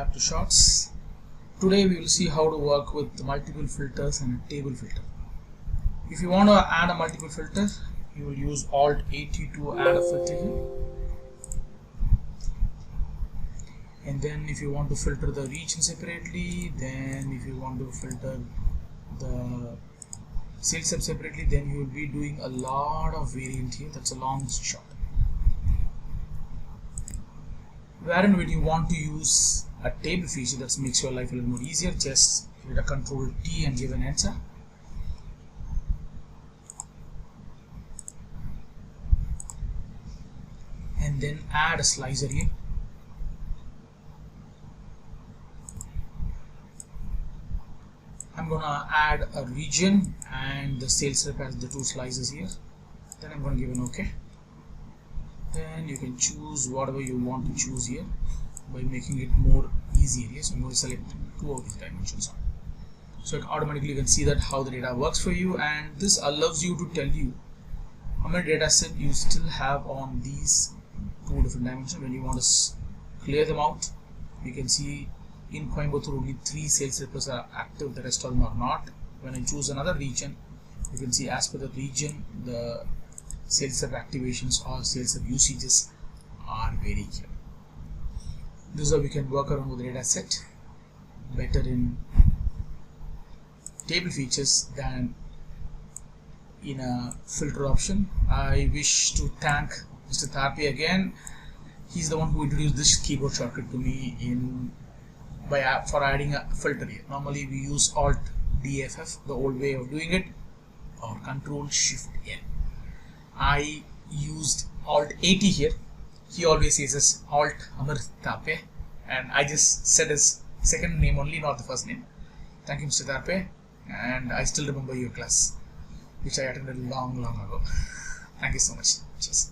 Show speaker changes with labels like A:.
A: back to Shorts. Today we will see how to work with multiple filters and a table filter. If you want to add a multiple filter, you will use Alt 80 to add a filter here. And then if you want to filter the region separately, then if you want to filter the sales tab separately, then you will be doing a lot of variant here. That's a long shot. Wherein when you want to use a table feature that makes your life a little more easier, just hit a Ctrl T and give an enter. And then add a slicer here. I'm gonna add a region and the sales rep as the two slices here. Then I'm gonna give an OK. Then you can choose whatever you want to choose here by making it more easier. Yes, I'm going to select two of these dimensions. So it automatically can see that how the data works for you, and this allows you to tell you how many data set you still have on these two different dimensions. When you want to clear them out, you can see in Coimbatore only 3 sales reps are active, the rest of them are not. When I choose another region, you can see as per the region the sales rep activations or sales rep usages are very clear. This is how we can work around with the data set better in table features than in a filter option. I wish to thank Mr. Tharpe again. He's the one who introduced this keyboard shortcut to me for adding a filter here. Normally we use Alt DFF, the old way of doing it, or Control Shift N. I used Alt 80 here. He always says Alt Amar Tharpe, and I just said his second name only, not the first name. Thank you, Mr. Tharpe, and I still remember your class, which I attended long ago. Thank you so much. Cheers.